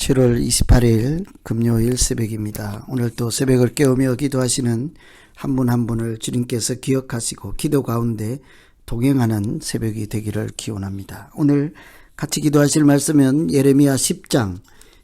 7월 28일 금요일 새벽입니다. 오늘 또 새벽을 깨우며 기도하시는 한 분 한 분을 주님께서 기억하시고 기도 가운데 동행하는 새벽이 되기를 기원합니다. 오늘 같이 기도하실 말씀은 예레미야 10장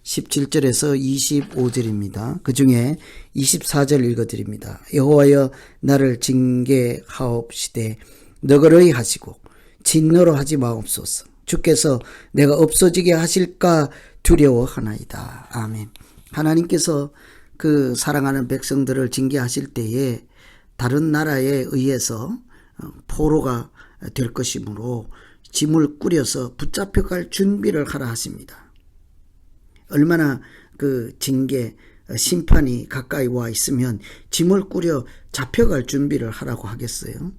17절에서 25절입니다. 그 중에 24절 읽어드립니다. 여호와여 나를 징계하옵시되 너그러이 하시고 진노로 하지 마옵소서. 주께서 내가 없어지게 하실까 두려워하나이다. 아멘. 하나님께서 그 사랑하는 백성들을 징계하실 때에 다른 나라에 의해서 포로가 될 것이므로 짐을 꾸려서 붙잡혀갈 준비를 하라 하십니다. 얼마나 그 징계, 심판이 가까이 와 있으면 짐을 꾸려 잡혀갈 준비를 하라고 하겠어요.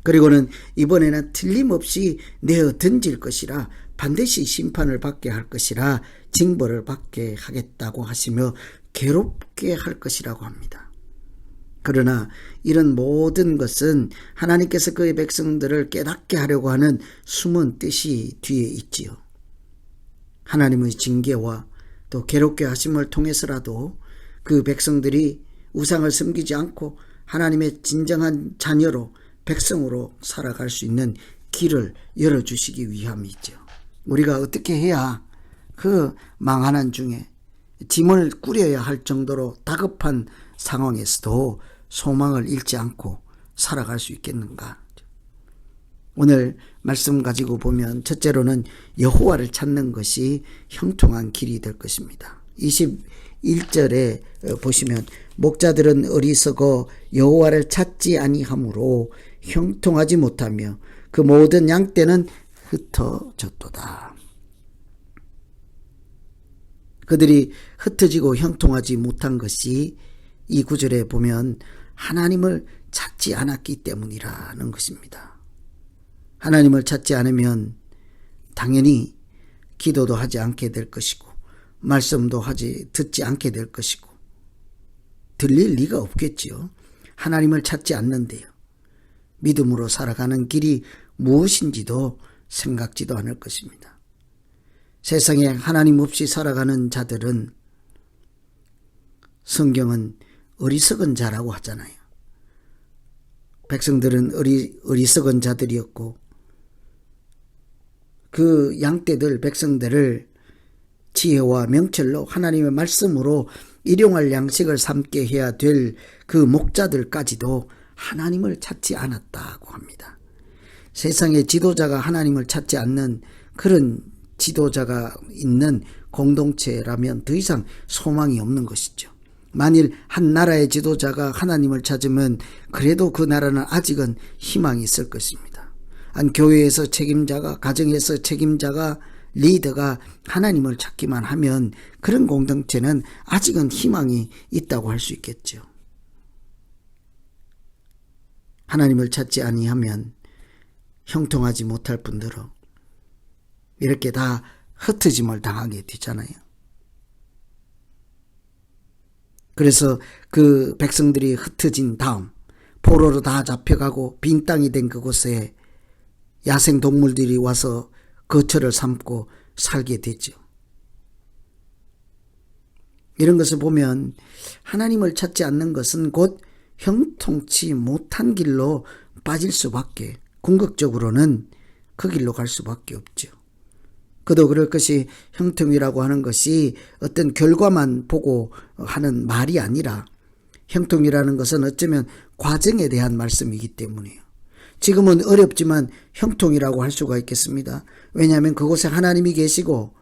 그리고는 이번에는 틀림없이 내어 던질 것이라 반드시 심판을 받게 할 것이라 징벌을 받게 하겠다고 하시며 괴롭게 할 것이라고 합니다. 그러나 이런 모든 것은 하나님께서 그의 백성들을 깨닫게 하려고 하는 숨은 뜻이 뒤에 있지요. 하나님의 징계와 또 괴롭게 하심을 통해서라도 그 백성들이 우상을 섬기지 않고 하나님의 진정한 자녀로 백성으로 살아갈 수 있는 길을 열어주시기 위함이죠. 우리가 어떻게 해야 그 망하는 중에 짐을 꾸려야 할 정도로 다급한 상황에서도 소망을 잃지 않고 살아갈 수 있겠는가? 오늘 말씀 가지고 보면 첫째로는 여호와를 찾는 것이 형통한 길이 될 것입니다. 21절에 보시면 목자들은 어리석어 여호와를 찾지 아니하므로 형통하지 못하며 그 모든 양떼는 흩어졌도다. 그들이 흩어지고 형통하지 못한 것이 이 구절에 보면 하나님을 찾지 않았기 때문이라는 것입니다. 하나님을 찾지 않으면 당연히 기도도 하지 않게 될 것이고 말씀도 듣지 않게 될 것이고 들릴 리가 없겠지요. 하나님을 찾지 않는데요. 믿음으로 살아가는 길이 무엇인지도 생각지도 않을 것입니다. 세상에 하나님 없이 살아가는 자들은 성경은 어리석은 자라고 하잖아요. 백성들은 어리석은 자들이었고 그 양떼들 백성들을 지혜와 명철로 하나님의 말씀으로 일용할 양식을 삼게 해야 될 그 목자들까지도 하나님을 찾지 않았다고 합니다. 세상의 지도자가 하나님을 찾지 않는 그런 지도자가 있는 공동체라면 더 이상 소망이 없는 것이죠. 만일 한 나라의 지도자가 하나님을 찾으면 그래도 그 나라는 아직은 희망이 있을 것입니다. 한 교회에서 책임자가, 가정에서 책임자가, 리더가 하나님을 찾기만 하면 그런 공동체는 아직은 희망이 있다고 할 수 있겠죠. 하나님을 찾지 아니하면 형통하지 못할 뿐더러 이렇게 다 흩어짐을 당하게 되잖아요. 그래서 그 백성들이 흩어진 다음 포로로 다 잡혀가고 빈 땅이 된 그곳에 야생동물들이 와서 거처를 삼고 살게 되죠. 이런 것을 보면 하나님을 찾지 않는 것은 곧 형통치 못한 길로 빠질 수밖에, 궁극적으로는 그 길로 갈 수밖에 없죠. 그도 그럴 것이 형통이라고 하는 것이 어떤 결과만 보고 하는 말이 아니라 형통이라는 것은 어쩌면 과정에 대한 말씀이기 때문이에요. 지금은 어렵지만 형통이라고 할 수가 있겠습니다. 왜냐하면 그곳에 하나님이 계시고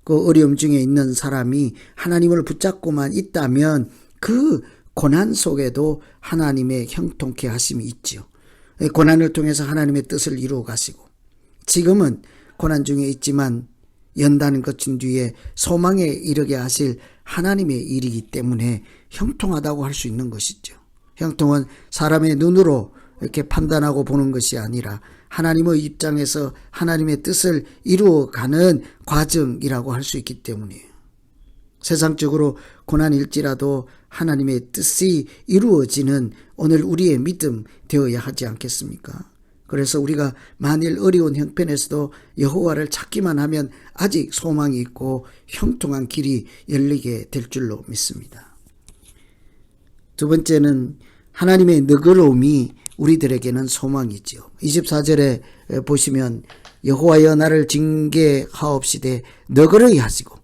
그 어려움 중에 있는 사람이 하나님을 붙잡고만 있다면 그 고난 속에도 하나님의 형통케 하심이 있죠. 고난을 통해서 하나님의 뜻을 이루어 가시고 지금은 고난 중에 있지만 연단을 거친 뒤에 소망에 이르게 하실 하나님의 일이기 때문에 형통하다고 할 수 있는 것이죠. 형통은 사람의 눈으로 이렇게 판단하고 보는 것이 아니라 하나님의 입장에서 하나님의 뜻을 이루어가는 과정이라고 할 수 있기 때문이에요. 세상적으로 고난일지라도 하나님의 뜻이 이루어지는 오늘 우리의 믿음 되어야 하지 않겠습니까? 그래서 우리가 만일 어려운 형편에서도 여호와를 찾기만 하면 아직 소망이 있고 형통한 길이 열리게 될 줄로 믿습니다. 두 번째는 하나님의 너그러움이 우리들에게는 소망이지요. 24절에 보시면 여호와여 나를 징계하옵시되 너그러이 하시고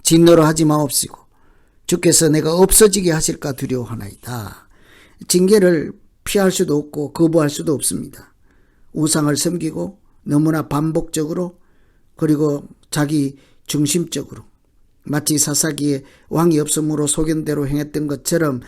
진노로 하지 마옵시고 주께서 내가 없어지게 하실까 두려워하나이다. 징계를 피할 수도 없고 거부할 수도 없습니다. 우상을 섬기고 너무나 반복적으로 그리고 자기 중심적으로 마치 사사기에 왕이 없으므로 소견대로 행했던 것처럼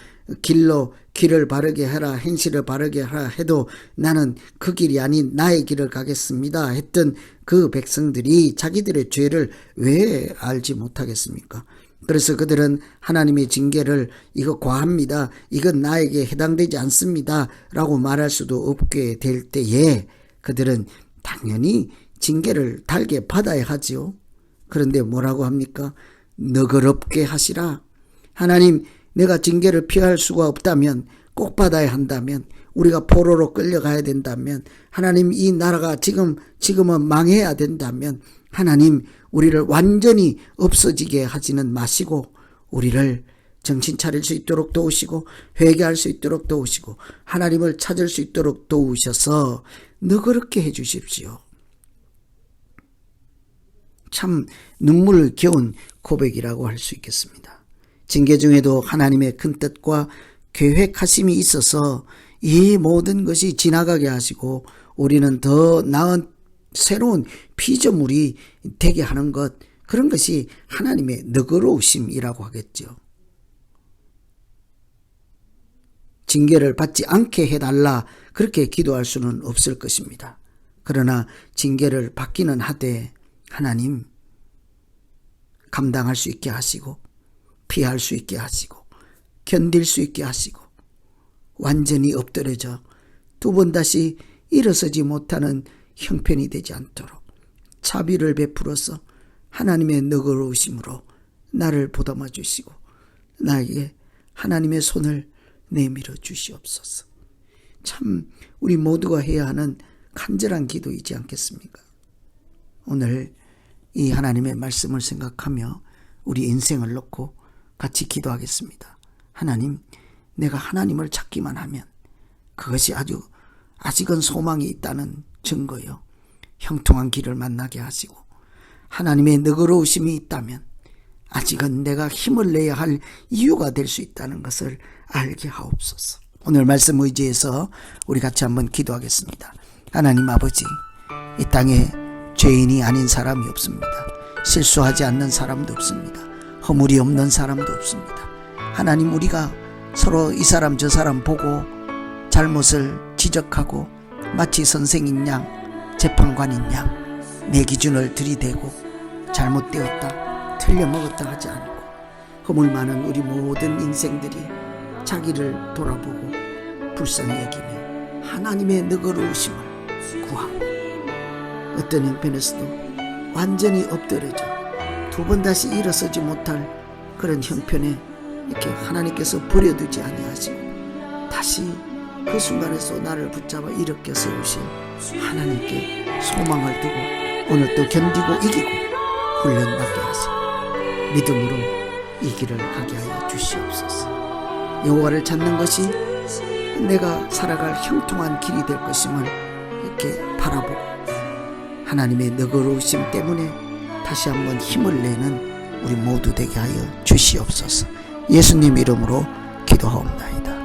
길을 바르게 해라 행실을 바르게 하라 해도 나는 그 길이 아닌 나의 길을 가겠습니다 했던 그 백성들이 자기들의 죄를 왜 알지 못하겠습니까? 그래서 그들은 하나님의 징계를 이거 과합니다. 이건 나에게 해당되지 않습니다. 라고 말할 수도 없게 될 때에 그들은 당연히 징계를 달게 받아야 하지요. 그런데 뭐라고 합니까? 너그럽게 하시라. 하나님 내가 징계를 피할 수가 없다면 꼭 받아야 한다면 우리가 포로로 끌려가야 된다면 하나님 이 나라가 지금은 망해야 된다면 하나님 우리를 완전히 없어지게 하지는 마시고 우리를 정신 차릴 수 있도록 도우시고 회개할 수 있도록 도우시고 하나님을 찾을 수 있도록 도우셔서 너그럽게 해 주십시오. 참 눈물 겨운 고백이라고 할 수 있겠습니다. 징계 중에도 하나님의 큰 뜻과 계획하심이 있어서 이 모든 것이 지나가게 하시고 우리는 더 나은 새로운 피조물이 되게 하는 것, 그런 것이 하나님의 너그러우심이라고 하겠죠. 징계를 받지 않게 해달라 그렇게 기도할 수는 없을 것입니다. 그러나 징계를 받기는 하되 하나님 감당할 수 있게 하시고 피할 수 있게 하시고 견딜 수 있게 하시고 완전히 엎드려져 두 번 다시 일어서지 못하는 형편이 되지 않도록 자비를 베풀어서 하나님의 너그러우심으로 나를 보담아 주시고 나에게 하나님의 손을 내밀어 주시옵소서. 참 우리 모두가 해야 하는 간절한 기도이지 않겠습니까? 오늘 이 하나님의 말씀을 생각하며 우리 인생을 놓고 같이 기도하겠습니다. 하나님, 내가 하나님을 찾기만 하면 그것이 아직은 소망이 있다는 증거요. 형통한 길을 만나게 하시고 하나님의 너그러우심이 있다면 아직은 내가 힘을 내야 할 이유가 될 수 있다는 것을 알게 하옵소서. 오늘 말씀 의지해서 우리 같이 한번 기도하겠습니다. 하나님 아버지, 이 땅에 죄인이 아닌 사람이 없습니다. 실수하지 않는 사람도 없습니다. 허물이 없는 사람도 없습니다. 하나님, 우리가 서로 이 사람 저 사람 보고 잘못을 지적하고 마치 선생인 양 재판관인 양 내 기준을 들이대고 잘못되었다 틀려먹었다 하지 않고 허물 많은 우리 모든 인생들이 자기를 돌아보고 불쌍히 여기며 하나님의 너그러우심을 구하고 어떤 형편에서도 완전히 엎드려져 두 번 다시 일어서지 못할 그런 형편에 이렇게 하나님께서 버려두지 아니하시고 다시 그 순간에서 나를 붙잡아 일으켜 세우신 하나님께 소망을 두고 오늘 또 견디고 이기고 훈련받게 하시고 믿음으로 이 길을 가게 하여 주시옵소서. 여호와를 찾는 것이 내가 살아갈 형통한 길이 될 것임을 이렇게 바라보고 하나님의 너그러우심 때문에 다시 한번 힘을 내는 우리 모두 되게 하여 주시옵소서. 예수님 이름으로 기도하옵나이다.